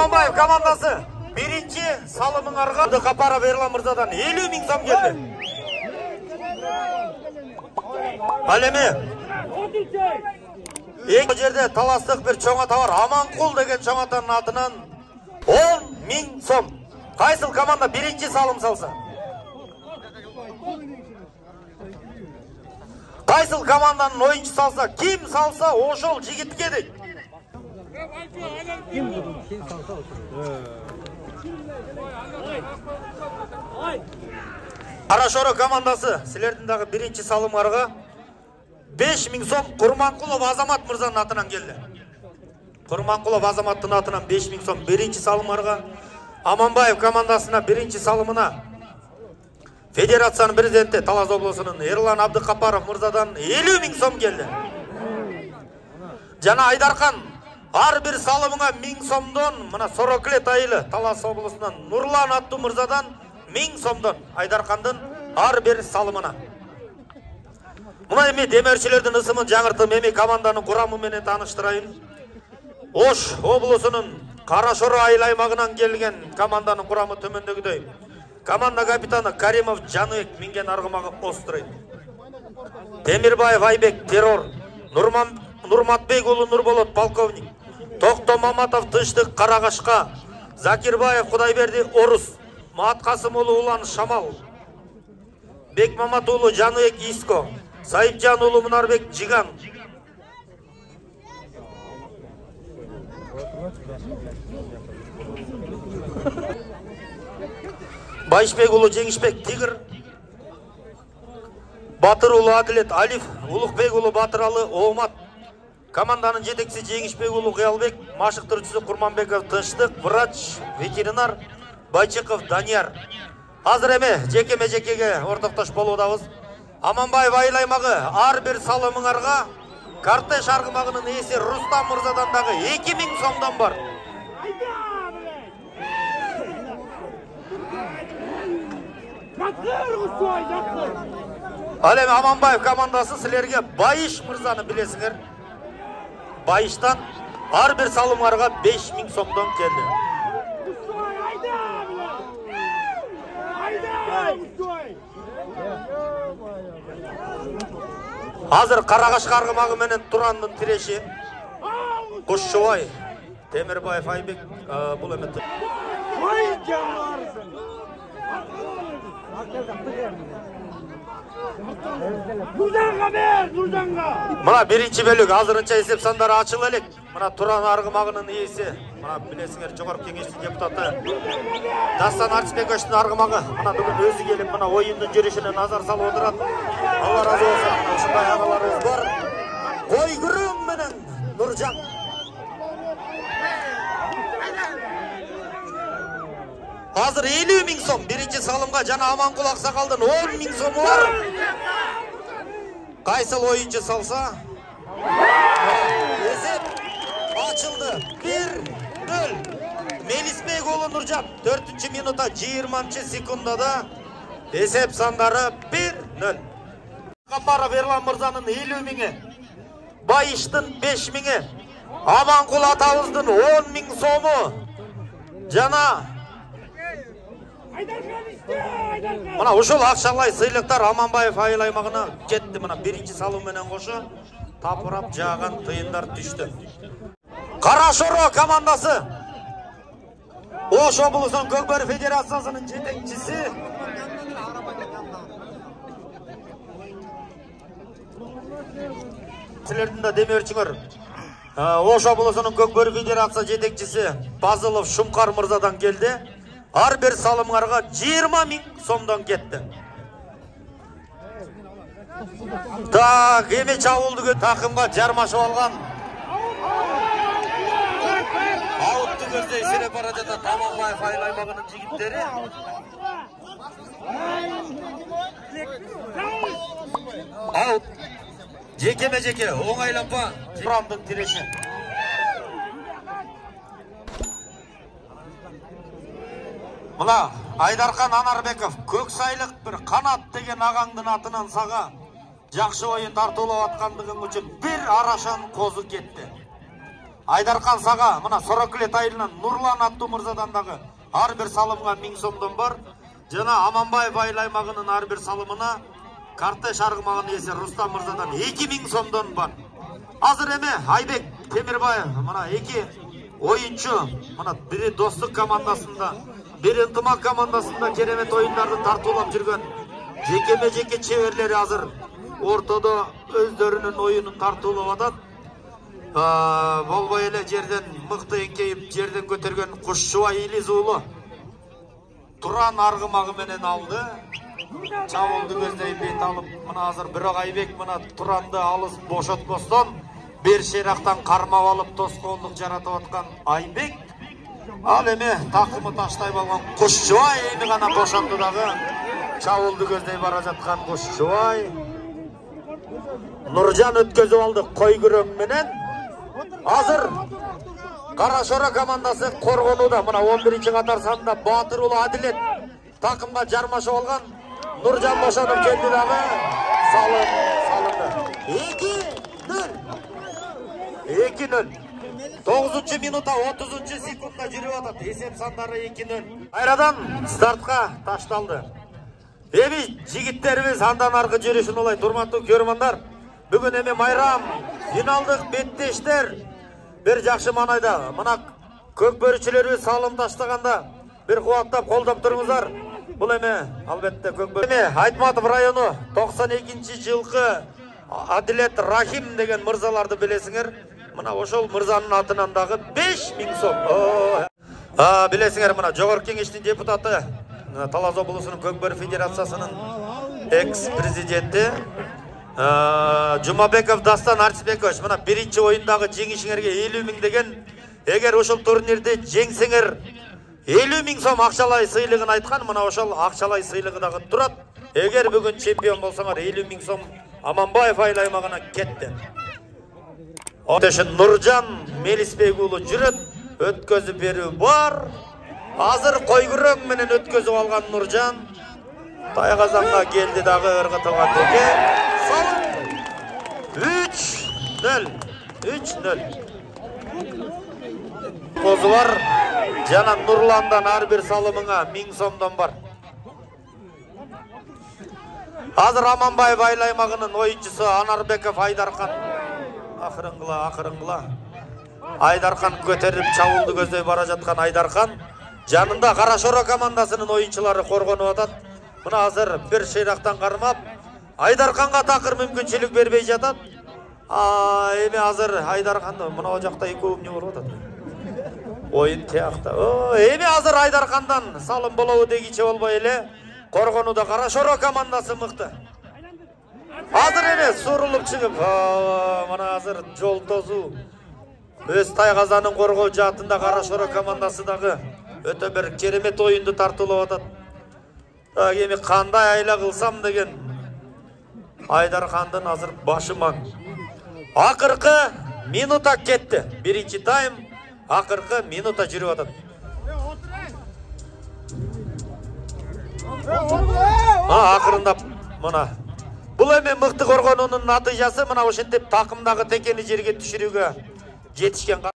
Аманбаев командасы birinci salımınarga Kapara Verlan Mırzadan 50.000 som geldi. Alemi. Ek jerde talaslık bir çoğata var. Amankul degen çoğatanın atынан 10.000 som. Kaysıl komanda birinci salım salsa? Kaysıl komandanın oyuncu salsa, kim salsa oşol jigitke deydi. Kim salsa Karaşoro komandası sizlerдің дағы birinci salımlarga 5.000 som Kurmankulov Azamat Mırza'nın atынан geldi. Kurmankulov Azamat'ın atынан 5.000 som birinci salımlarga. Аманбаев komandasına birinci salımına Federasyonun prezidenti Talaz Oblası'nın Erlan Abdыкапаров Mırza'dan 50.000 som geldi. Jana Aydarkan har bir salımına 1000 somdan mına Soroklet ayılı Talaz Oblası'ndan Nurlan Attu Mırza'dan 1000 somdan Aydarkan'dan har bir salımına. Mına emi demerçilerдің ысымын жаңыртып еми komandanın kuramı menen tanıştırayın. Oş Oblası'nın Karaşoro айыл аймағынан келген komandanın kuramı төмендегідей. Komanda kapitаны Karimov Janıek minген арғымағы Острый. Темирбаев Айбек террор. Нурматбек ұлы Нұрболот полковник. Тоқто Маматов Тыштық Қарағашқа. Закирбаев Құдайберді Орыс. Маатқасым ұлы Улан Шамал. Бек Мамат ұлы Жаныек Иско. Сайыпжан ұлы Мұнарбек Жиган. Байшбек ұлы Жеңішбек Тигр. Батыр ұлы Адилет Алиф. Улықбек ұлы Батыралы Оғмат. Команданын жетекшісі Жеңішбек ұлы Қиялбек. Машықтырушысы Құрманбеков Тыштық. Врач, ветеринар Байчықов Данияр. Азыр эме жекеме-жекеге ортоктош болуудабыз. Аманбаев айыл аймагы ар бир салымыңарга кортеж аргымагынын ээси Рустам Мырзадан дагы 2000 сомдон бар. Ал эми Аманбаев командасы силерге Байыш Мырзаны билесиңер. Байыштан ар бир салымыңарга 5000 сомдон келди. Азыр Карагаш аргымагы менен Турандын тиреши Кушчубай Темирбаев Айбек бул эме Мына биринчи бөлүк азырынча эсеп сандары ачыла элек. Мына Туран аргымагынын ээси, мына билесиңер жогорку кеңештин депутаты Дастан Арчбековичтин аргымагы. Мына бүгүн өзү келип мына оюндун жүрүшүнө назар салып отурат. Алла разы болсун. Ушундай агаларыбыз бар. Койгүрүм менен Нуржан. Азыр 50.000 сом биринчи салымга жана Аманкул Аксакалдын 10.000 сому бар. Кайсыл оюнчу салса? Эсеп ачылды. 1-0. Мелисбек уулу Нуржан 4-минутта 20-секундада эсеп сандары 1-0. Капара Верлан Мырзанын 50.000, Байыштын 5.000, Аманкул атабыздын 10.000 сому. Жана мына ушул акчалай сыйлыктар Аманбаев айыл аймагына жетти. Мына биринчи салым менен кошо тапырап жааган тыйындар түштү. Карашоро командасы Ош облусунун Көкбөрү федерациясынын жетекчиси силердин да демерчиңер. Ош облусунун Көкбөрү федерация жетекчиси Базылов Шумкар Мырзадан келди. Ар бир салымгарга 20.000 сомдон кетти. Так, эми чабуулду такымга жармашып алган. Аутту көздөй сире бара жатат Аманбаев айыл аймагынын жигиттери. Аут. Жекеме-жеке оңайланпа Турамдын тиреши. Мына Айдархан Анарбеков Көксайлык bir Канат деген агаңдын атынан сага жакшы оюн тартуулап аткандыгың үчүн бир арашан козу кетти. Айдарқан Саға, мына Сороклет айылынан Нұрлан аттуу мырзадан дагы ар бир салымга 1000 сомдон бар. Жана Аманбаев айыл аймагынын ар бир салымына кортеж аргымагынын ээси Рустам мырзадан 2000 сомдон бар. Азыр эми Айбек Темирбаев мына эки оюнчу, мына бири достук командасында, бири ынтымак командасында керемет оюндарды тартуулап жүргөн жеке чеберлери азыр ортодо өздөрүнүн оюнун тартуулап атат. Болбой эле жерден мыкты эңкейип жерден көтөргөн Кушчубай Илиз уулу Туран аргымагы менен алды. Чабуулду көздөй бет алып, мына азыр бирок Айбек мына Туранды алыс бошотпостон бир шерактан кармап алып тоскоолдук жаратып аткан Айбек. Ал эми такымы таштай болгон Кушчубай эми гана бошотду дагы. Чабуулду көздөй бара жаткан Кушчубай. Нуржан өткөзүп алды Койгүрөң менен. Азыр Карашора командасы коргонууда. Мына 11-чи катар санында Батыр уулу Адилет такымга жармашып алган. Нуржан бошонуп келди дагы. Салынды. 2-0. 9-чу минутта 30-чу секундда жүрүп атат. Эсеп сандары 2-0. Айрадан стартка ташталды. Эми жигиттерибиз андан аркы жүрүшүн улай. Урматтуу көрөрмандар, бүгүн эми майрам финалдык беттештер бир жакшы маанайда. Мына көк бөрүчүлөрүбүз салым таштаганда бир кубаттап колдоп туруңуздар. Бул эми албетте көк бөрү. Айтматов району 92-чи жылкы Адилет Рахим деген мырзаларды билесиңер. Мына ошол мырзанын атынан дагы 5000 сом. Билесиңер, мына жогорку кеңештин депутаты, Талас облусунун көк бөрү федерациясынын экс-президенти Жумабеков Дастан Арчибекович, мына биринчи оюндагы жеңишиңерге 50 000 деген, эгер ошол турнирде жеңсеңер 50 000 сом акчалай сыйлыгын айткан. Мына ошол акчалай сыйлыгы дагы турат. Эгер бүгүн чемпион болсоңор 50 000 сом Аманбаев айыл аймагына кетти. Отешин Нуржан Мелисбек уулу жүрөт, өткөзүп берүү бар. Азыр Койгүрөң менен өткөзүп алган Нуржан Тайгазанга келди дагы ыргытылган теке. 3-0. Козу бар. Жана Нурландан ар бир салымыңа 1000 сомдон бар. Азыр Аманбаев айыл аймагынын оюнчусу Анарбеков Айдаркан. Акырыңгыла. Айдаркан көтөрүп чабуулду көздөй бара жаткан Айдаркан. Жанында Карашора командасынын оюнчулары коргонуп атат. Мына азыр бир шейрактан кармап Айдарканга такыр мүмкүнчүлүк бербей жатат. Эми азыр Айдарканды мына жакта экөө эмне болуп атат. Оюн тиякта. Эми азыр Айдаркандан салым болобу дегиче болбой эле. Коргонууда Карашора командасы мыкты. Азыр эми сурулуп чыгып, мына азыр жол тозуу. Өз Тайгазанын коргоо жаатында Карашора командасы дагы өтө бир керемет оюнду тартуулап атат. Эми кандай айла кылсам деген Айдаркандын азыр башы маң. Акыркы минута кетти. Биринчи тайм акыркы минута жүрүп атат. Акырындап мына бул эми мыкты коргонуунун натыйжасы. Мына ошентип такымдагы текени жерге түшүрүүгө жетишкен.